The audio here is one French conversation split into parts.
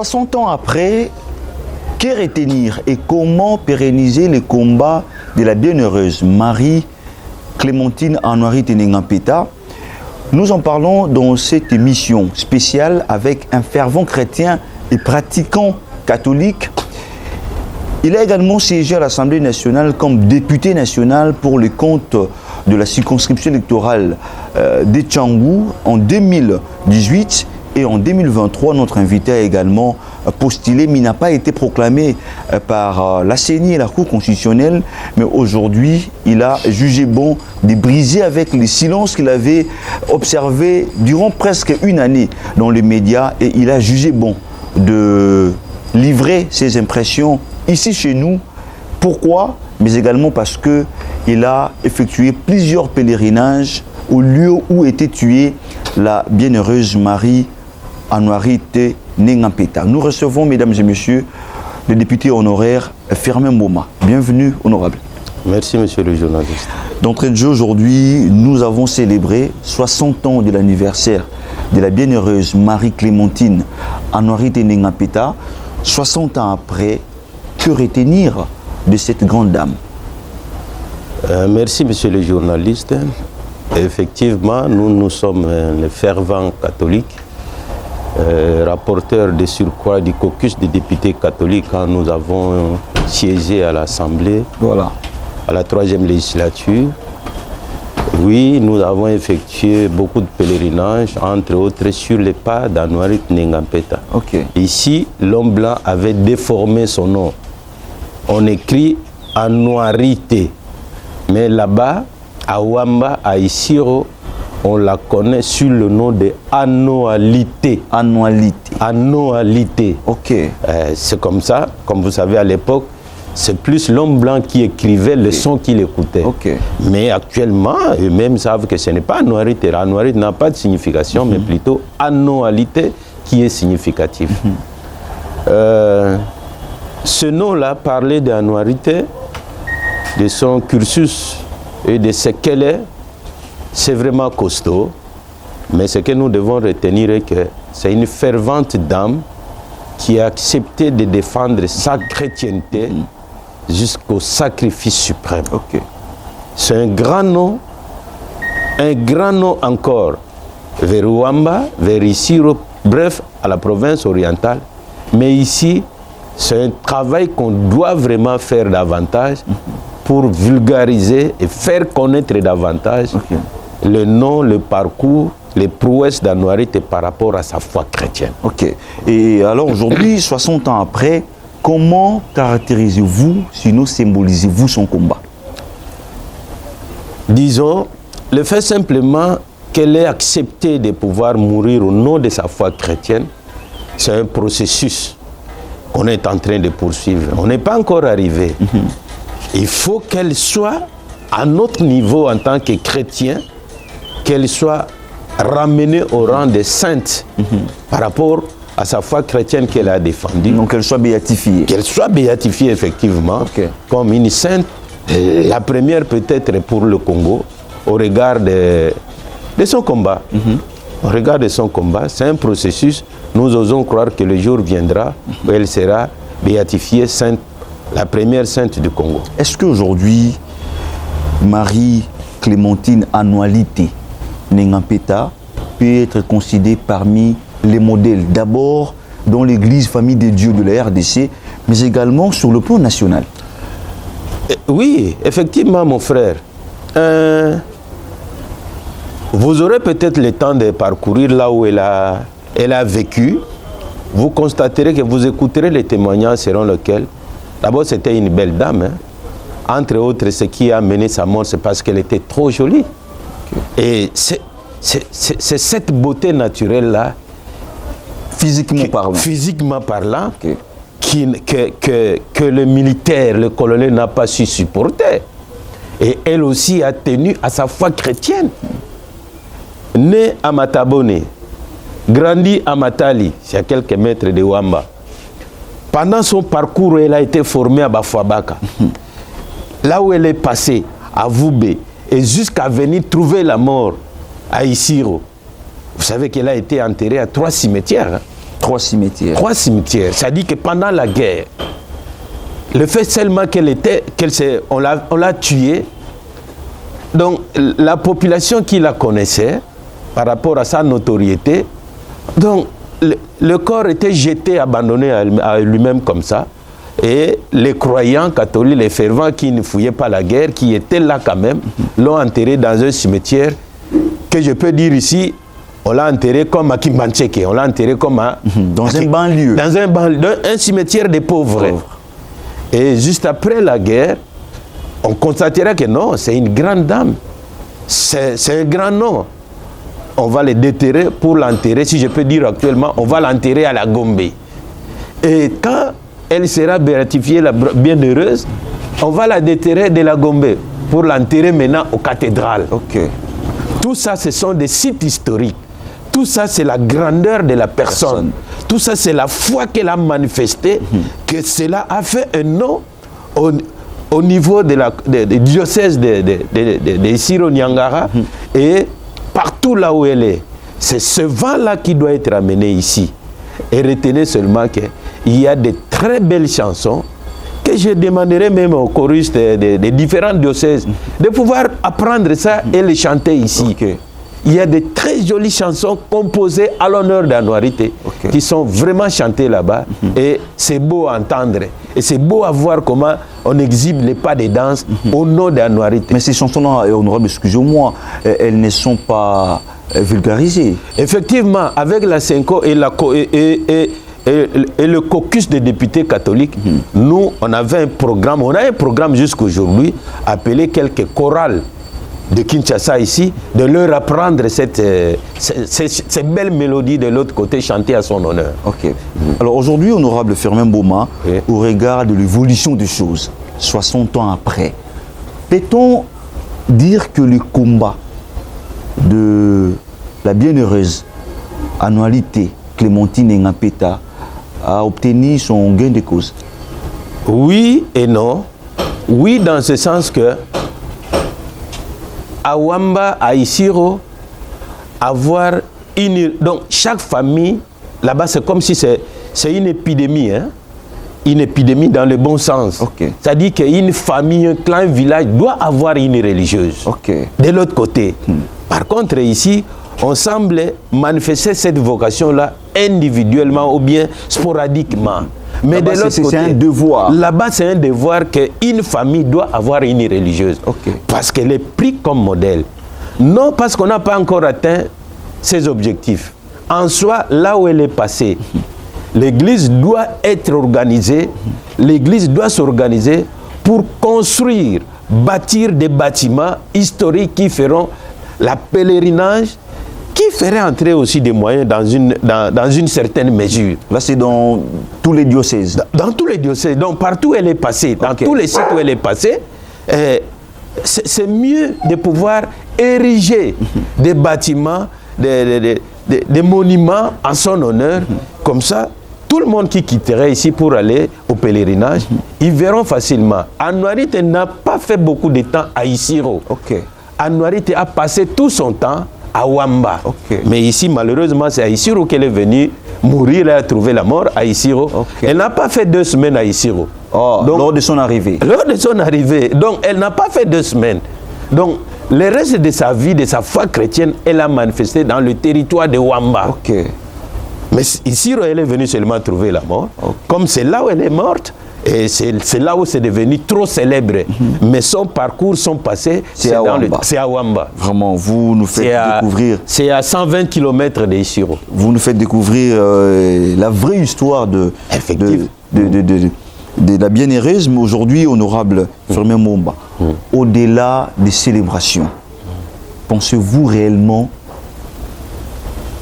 60 ans après, que retenir et comment pérenniser les combats de la bienheureuse Marie-Clémentine Anouari-Tenengampeta? Nous en parlons dans cette émission spéciale avec un fervent chrétien et pratiquant catholique. Il a également siégé à l'Assemblée nationale comme député national pour le compte de la circonscription électorale de Tchangou en 2018 et en 2023. Notre invité a également postulé, mais il n'a pas été proclamé par la CENI et la Cour constitutionnelle. Mais aujourd'hui, il a jugé bon de briser avec les silences qu'il avait observés durant presque une année dans les médias, et il a jugé bon de livrer ses impressions ici chez nous. Pourquoi? Mais également parce qu'il a effectué plusieurs pèlerinages au lieu où était tuée la bienheureuse Marie Anouari-Tenengampeta. Nous recevons, mesdames et messieurs, le député honoraire Firmin Mboma. Bienvenue, honorable. Merci, monsieur le journaliste. D'entrée de jeu, aujourd'hui, nous avons célébré 60 ans de l'anniversaire de la bienheureuse Marie-Clémentine Anouari-Tenengampeta. 60 ans après, que retenir de cette grande dame? Merci, monsieur le journaliste. Effectivement, nous sommes les fervents catholiques, rapporteurs de surcroît du caucus des députés catholiques quand nous avons siégé à l'Assemblée, à la 3e législature. Oui, nous avons effectué beaucoup de pèlerinages, entre autres sur les pas d'Anouari-Tenengampeta. Ici, l'homme blanc avait déformé son nom. On écrit Anouarité. Mais là-bas, à Wamba, à Isiro, on la connaît sur le nom de Anoalité. Anoalité. C'est comme ça, comme vous savez à l'époque, c'est plus l'homme blanc qui écrivait le son qu'il écoutait. Mais actuellement, eux-mêmes savent que ce n'est pas Anoalité. Anoalité n'a pas de signification, mais plutôt Anoalité qui est significatif. Ce nom-là parlait d'Anoalité, de son cursus et de ce qu'elle est. C'est vraiment costaud, mais ce que nous devons retenir est que c'est une fervente dame qui a accepté de défendre sa chrétienté jusqu'au sacrifice suprême. C'est un grand nom encore vers Wamba, vers Isiro, bref, à la province orientale. Mais ici, c'est un travail qu'on doit vraiment faire davantage pour vulgariser et faire connaître davantage le nom, le parcours, les prouesses d'Anouarité par rapport à sa foi chrétienne. Et alors aujourd'hui, 60 ans après, comment caractérisez-vous, sinon symbolisez-vous son combat? Disons, le fait simplement qu'elle ait accepté de pouvoir mourir au nom de sa foi chrétienne, c'est un processus qu'on est en train de poursuivre. On n'est pas encore arrivé. Il faut qu'elle soit à notre niveau en tant que chrétien, qu'elle soit ramenée au rang de sainte par rapport à sa foi chrétienne qu'elle a défendue. Donc qu'elle soit béatifiée. Qu'elle soit béatifiée effectivement comme une sainte. La première peut-être pour le Congo, au regard de son combat. Au regard de son combat, c'est un processus. Nous osons croire que le jour viendra où elle sera béatifiée sainte, la première sainte du Congo. Est-ce qu'aujourd'hui, Marie-Clémentine Anouari-Tenengampeta peut être considérée parmi les modèles, d'abord dans l'église Famille des Dieux de la RDC, mais également sur le plan national? Oui, effectivement, mon frère. Vous aurez peut-être le temps de parcourir là où elle a vécu. Vous constaterez que vous écouterez les témoignages selon lesquels, d'abord, c'était une belle dame. Entre autres, ce qui a mené sa mort, c'est parce qu'elle était trop jolie. Et c'est cette beauté naturelle-là, physiquement parlant, que le militaire, le colonel n'a pas su supporter. Et elle aussi a tenu à sa foi chrétienne. Née à Matabone, grandie à Matali, c'est à quelques mètres de Wamba. Pendant son parcours, elle a été formée à Bafouabaka. Là où elle est passée, à Voubé, et jusqu'à venir trouver la mort à Isiro. Vous savez qu'elle a été enterrée à 3 cimetières. 3 cimetières. 3 cimetières. Ça dit que pendant la guerre, le fait seulement on l'a tuée, donc la population qui la connaissait, par rapport à sa notoriété, donc le corps était jeté, abandonné à lui-même comme ça. Et les croyants catholiques, les fervents qui ne fouillaient pas la guerre, qui étaient là quand même, l'ont enterré dans un cimetière que je peux dire ici, on l'a enterré comme à Kimbancheke, on l'a enterré comme dans un banlieue. Dans un cimetière des pauvres. Et juste après la guerre, on constatera que non, c'est une grande dame. C'est un grand nom. On va le déterrer pour l'enterrer, si je peux dire actuellement, on va l'enterrer à la Gombe. Et quand elle sera béatifiée, la bienheureuse, on va la déterrer de la Gombe pour l'enterrer maintenant aux cathédrales. Tout ça, ce sont des sites historiques. Tout ça, c'est la grandeur de la personne. Tout ça, c'est la foi qu'elle a manifestée, que cela a fait un nom au niveau des diocèses de Siro-Niangara et partout là où elle est. C'est ce vent-là qui doit être amené ici. Et retenez seulement qu'il y a de très belles chansons que je demanderai même aux choristes des différents diocèses de pouvoir apprendre ça et les chanter ici. Il y a de très jolies chansons composées à l'honneur d'Anouarité qui sont vraiment chantées là-bas. Et c'est beau à entendre. Et c'est beau à voir comment on exhibe les pas de danse au nom d'Anouarité. Mais ces chansons-là, honorable, excusez-moi, elles ne sont pas vulgarisées. Effectivement, avec la Senko et le caucus des députés catholiques, nous, on avait un programme, jusqu'aujourd'hui, appelé quelques chorales de Kinshasa ici, de leur apprendre ces belles mélodies de l'autre côté chantées à son honneur. Alors aujourd'hui, honorable Firmin Boma, au regard de l'évolution des choses, 60 ans après, peut-on dire que le combat de la bienheureuse Anouarité Clémentine Ngapeta a obtenu son gain de cause? Oui et non. Oui, dans ce sens que à Wamba, à Isiro, avoir donc chaque famille, là-bas c'est comme si c'est une épidémie, hein? Une épidémie dans le bon sens. C'est-à-dire qu'une famille, un clan, un village doit avoir une religieuse. De l'autre côté. Par contre, ici, on semble manifester cette vocation-là individuellement ou bien sporadiquement. Mais de l'autre côté, c'est un devoir. Là-bas, c'est un devoir qu'une famille doit avoir une religieuse. Parce qu'elle est prise comme modèle. Non parce qu'on n'a pas encore atteint ses objectifs. En soi, là où elle est passée, l'Église doit être organisée, l'Église doit s'organiser pour construire, bâtir des bâtiments historiques qui feront la pèlerinage, qui ferait entrer aussi des moyens dans une certaine mesure. Là, c'est dans tous les diocèses. Dans tous les diocèses. Donc, partout où elle est passée, dans tous les sites où elle est passée, c'est mieux de pouvoir ériger des bâtiments, des monuments en son honneur. Comme ça, tout le monde qui quitterait ici pour aller au pèlerinage, ils verront facilement. Anouarité n'a pas fait beaucoup de temps à Isiro. Anouarité a passé tout son temps à Wamba. Mais ici, malheureusement, c'est à Isiro qu'elle est venue mourir. Elle a trouvé la mort à Isiro. Elle n'a pas fait 2 semaines à Isiro. Lors de son arrivée. Lors de son arrivée. Donc, elle n'a pas fait 2 semaines. Donc, le reste de sa vie, de sa foi chrétienne, elle a manifesté dans le territoire de Wamba. Mais Isiro, elle est venue seulement trouver la mort. Comme c'est là où elle est morte, et c'est là où c'est devenu trop célèbre. Mais son parcours, son passé, c'est à Wamba. Vraiment, vous nous faites découvrir... C'est à 120 km de Isiro. Vous nous faites découvrir la vraie histoire de la bienheureuse, mais aujourd'hui, honorable Firmin Boma. Au-delà des célébrations, pensez-vous réellement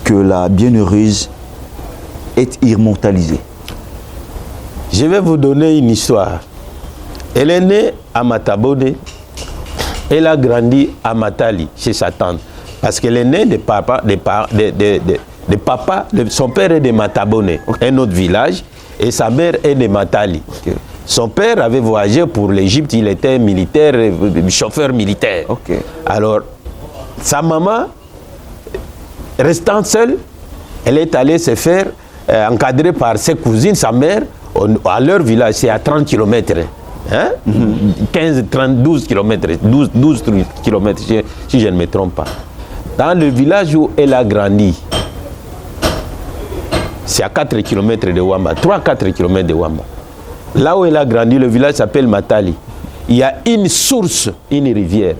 que la bienheureuse est immortalisée? Je vais vous donner une histoire. Elle est née à Matabone. Elle a grandi à Matali, chez sa tante. Parce qu'elle est née de papa, son père est de Matabone, un autre village, et sa mère est de Matali. Son père avait voyagé pour l'Égypte, il était militaire, chauffeur militaire. Alors, sa maman, restant seule, elle est allée se faire encadré par ses cousines, sa mère, à leur village, c'est à 30 km. Hein? 15, 30, 12 km, 12 km, si je ne me trompe pas. Dans le village où elle a grandi, c'est à 4 km de Wamba, 3-4 km de Wamba. Là où elle a grandi, le village s'appelle Matali. Il y a une source, une rivière,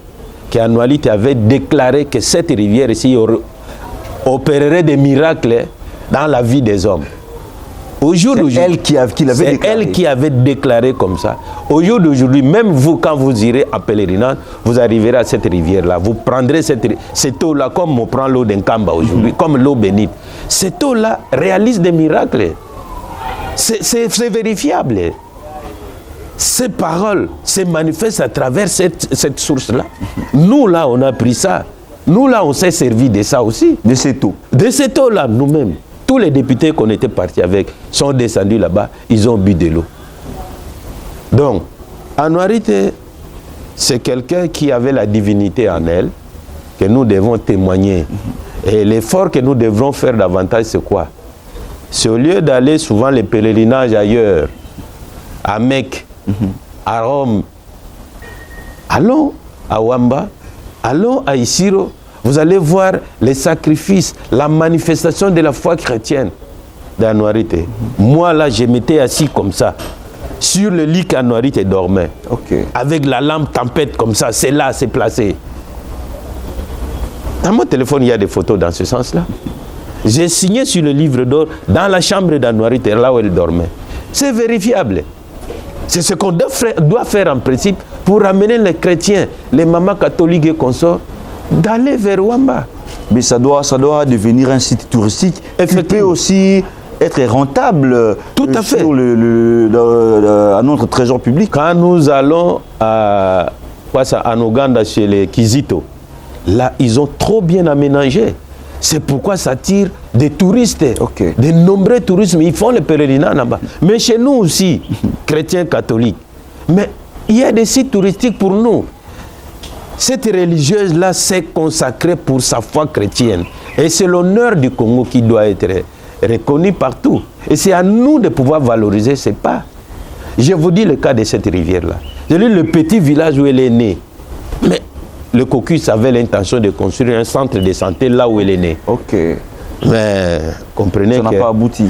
qui en réalité avait déclaré que cette rivière ici opérerait des miracles dans la vie des hommes. Au jour d'aujourd'hui, c'est elle qui avait déclaré comme ça. Au jour d'aujourd'hui, même vous, quand vous irez à pèlerinage, vous arriverez à cette rivière-là. Vous prendrez cette eau-là comme on prend l'eau d'un Kamba aujourd'hui, comme l'eau bénite. Cette eau-là réalise des miracles. C'est vérifiable. Ces paroles se manifestent à travers cette source-là. Nous, là, on a pris ça. Nous, là, on s'est servi de ça aussi. De cette eau. De cette eau-là, nous-mêmes. Tous les députés qu'on était partis avec sont descendus là-bas, ils ont bu de l'eau. Donc, Anouarité, c'est quelqu'un qui avait la divinité en elle, que nous devons témoigner. Et l'effort que nous devrons faire davantage, c'est quoi? C'est au lieu d'aller souvent les pèlerinages ailleurs, à Mecque, à Rome, allons à Wamba, allons à Isiro. Vous allez voir les sacrifices, la manifestation de la foi chrétienne d'Anouarité. Moi, là, je m'étais assis comme ça, sur le lit qu'Anouarité dormait. Avec la lampe tempête comme ça, c'est là, c'est placé. Dans mon téléphone, il y a des photos dans ce sens-là. J'ai signé sur le livre d'or dans la chambre d'Anouarité, là où elle dormait. C'est vérifiable. C'est ce qu'on doit faire en principe pour ramener les chrétiens, les mamans catholiques et consorts, d'aller vers Wamba. Mais ça doit devenir un site touristique qui peut aussi être rentable. Tout à fait. Sur à notre trésor public. Quand nous allons en Ouganda chez les Kizito, là, ils ont trop bien aménagé. C'est pourquoi ça attire des touristes, de nombreux touristes. Ils font le pèlerinage là-bas. Mais chez nous aussi, chrétiens catholiques. Mais il y a des sites touristiques pour nous. Cette religieuse-là s'est consacrée pour sa foi chrétienne. Et c'est l'honneur du Congo qui doit être reconnu partout. Et c'est à nous de pouvoir valoriser ces pas. Je vous dis le cas de cette rivière-là. J'ai lu le petit village où elle est née. Mais le caucus avait l'intention de construire un centre de santé là où elle est née. Mais comprenez que... Ça n'a pas abouti.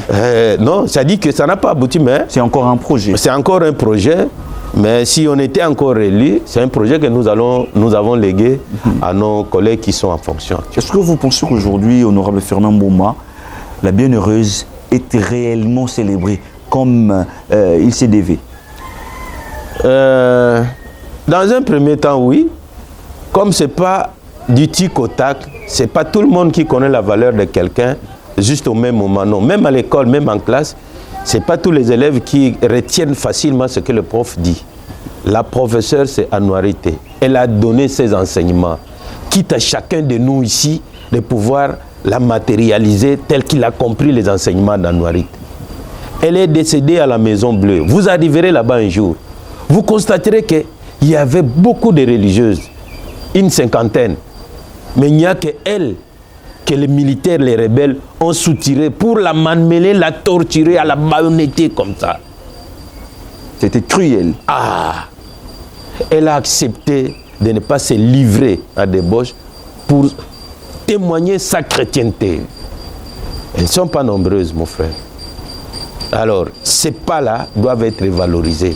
Non, ça dit que ça n'a pas abouti, mais... C'est encore un projet. C'est encore un projet. Mais si on était encore élu, c'est un projet que nous avons légué à nos collègues qui sont en fonction. Est-ce que vous pensez qu'aujourd'hui, honorable Fernand Mboma, la bienheureuse est réellement célébrée comme il s'est dévé? Dans un premier temps, oui. Comme ce n'est pas du tic au tac, ce n'est pas tout le monde qui connaît la valeur de quelqu'un juste au même moment. Non, même à l'école, même en classe, ce n'est pas tous les élèves qui retiennent facilement ce que le prof dit. La professeure, c'est Anouarité. Elle a donné ses enseignements. Quitte à chacun de nous ici de pouvoir la matérialiser tel qu'il a compris les enseignements d'Anouarité. Elle est décédée à la Maison Bleue. Vous arriverez là-bas un jour. Vous constaterez qu'il y avait beaucoup de religieuses, une cinquantaine. Mais il n'y a qu'elle que les militaires, les rebelles ont soutiré pour la malmener, la torturer, à la baïonnetter comme ça. C'était cruel. Elle a accepté de ne pas se livrer à des débauche pour témoigner sa chrétienté. Elles ne sont pas nombreuses, mon frère. Alors, ces pas-là doivent être valorisés.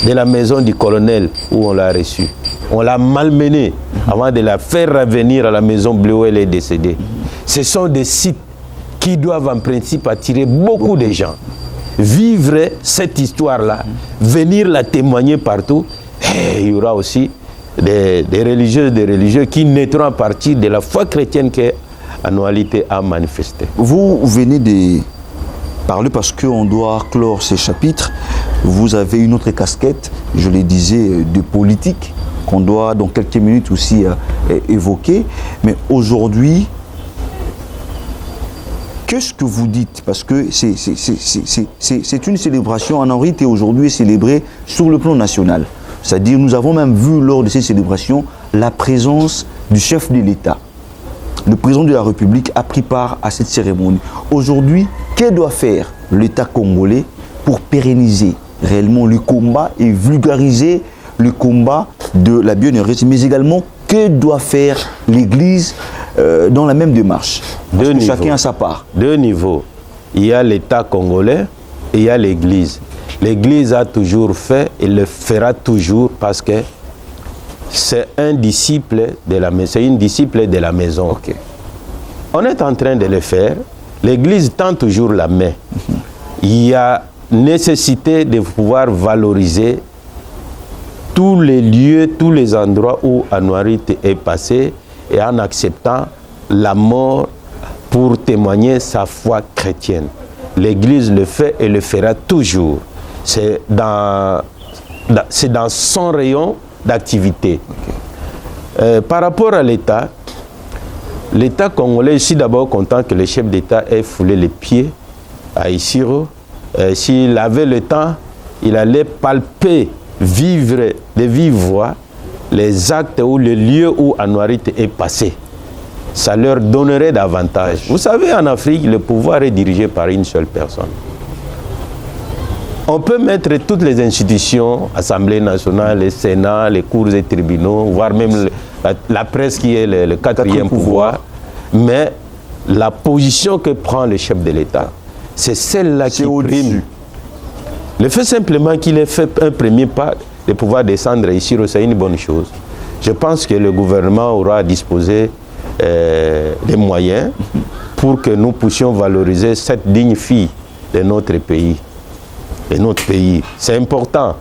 De la maison du colonel où on l'a reçue, on l'a malmenée avant de la faire revenir à la Maison Bleue où elle est décédée. Ce sont des sites qui doivent en principe attirer beaucoup de gens. Vivre cette histoire-là, venir la témoigner partout, et il y aura aussi des religieuses, des religieux qui naîtront à partir de la foi chrétienne qu'Anouarité a manifestée. Vous venez de parler parce qu'on doit clore ces chapitres. Vous avez une autre casquette, je le disais, de politique, qu'on doit dans quelques minutes aussi évoquer. Mais aujourd'hui, qu'est-ce que vous dites? Parce que c'est une célébration. Anouarité aujourd'hui est célébrée sur le plan national. C'est-à-dire, nous avons même vu lors de ces célébrations la présence du chef de l'État. le président de la République a pris part à cette cérémonie. Aujourd'hui, que doit faire l'État congolais pour pérenniser réellement le combat et vulgariser le combat de la bienheureuse, mais également que doit faire l'Église dans la même démarche? Parce que chacun a sa part. Deux niveaux. Il y a l'État congolais et il y a l'Église. L'Église a toujours fait et le fera toujours parce que c'est un disciple de la maison. C'est une disciple de la maison. Okay. On est en train de le faire. L'Église tend toujours la main. Il y a nécessité de pouvoir valoriser tous les lieux, tous les endroits où Anouarit est passé et en acceptant la mort pour témoigner sa foi chrétienne. L'Église le fait et le fera toujours. C'est dans son rayon d'activité. Okay. Par rapport à l'État congolais, je suis d'abord content que le chef d'État ait foulé les pieds à Isiro. S'il avait le temps, il allait palper, vivre de vive voix les actes ou les lieux où Anouarit est passé. Ça leur donnerait davantage. Vous savez, en Afrique, le pouvoir est dirigé par une seule personne. On peut mettre toutes les institutions, Assemblée nationale, le Sénat, les cours et tribunaux, voire même la presse qui est le quatrième pouvoir, mais la position que prend le chef de l'État, c'est celle-là qui prime. Le fait simplement qu'il ait fait un premier pas de pouvoir descendre ici, c'est une bonne chose. Je pense que le gouvernement aura disposé des moyens pour que nous puissions valoriser cette digne fille de notre pays. C'est important.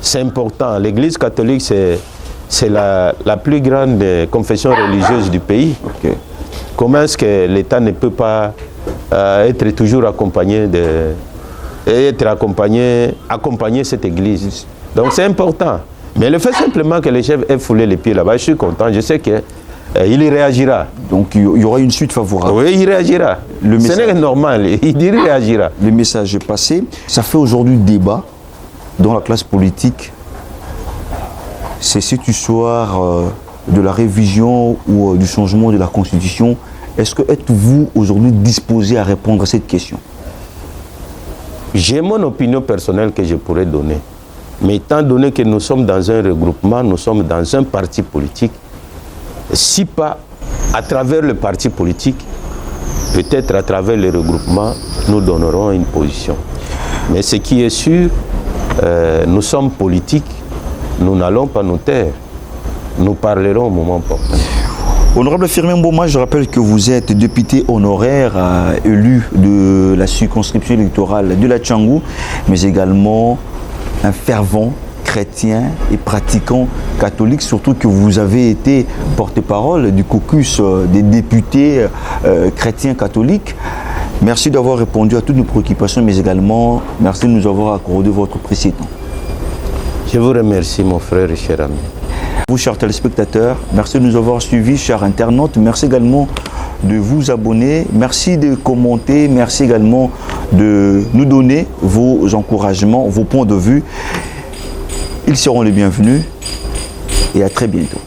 C'est important. L'Église catholique, c'est la plus grande confession religieuse du pays. Okay. Comment est-ce que l'État ne peut pas être toujours accompagner cette Église? Donc c'est important. Mais le fait simplement que le chef ait foulé les pieds là-bas, je suis content. Je sais qu'il y réagira. Donc il y aura une suite favorable. Oui, il réagira. Ce n'est normal, il réagira. Le message est passé. Ça fait aujourd'hui débat dans la classe politique. C'est cette histoire de la révision ou du changement de la Constitution. Êtes-vous aujourd'hui disposé à répondre à cette question? J'ai mon opinion personnelle que je pourrais donner. Mais étant donné que nous sommes dans un regroupement, nous sommes dans un parti politique, si pas à travers le parti politique, peut-être à travers le regroupement, nous donnerons une position. Mais ce qui est sûr, nous sommes politiques, nous n'allons pas nous taire. Nous parlerons au moment opportun. Honorable Firmin Mboma, je rappelle que vous êtes député honoraire élu de la circonscription électorale de la Tchangou, mais également un fervent chrétien et pratiquant catholique, surtout que vous avez été porte-parole du caucus des députés chrétiens catholiques. Merci d'avoir répondu à toutes nos préoccupations, mais également merci de nous avoir accordé votre précieux temps. Je vous remercie, mon frère et cher ami. Vous, chers téléspectateurs, merci de nous avoir suivis, chers internautes. Merci également de vous abonner. Merci de commenter. Merci également de nous donner vos encouragements, vos points de vue. Ils seront les bienvenus et à très bientôt.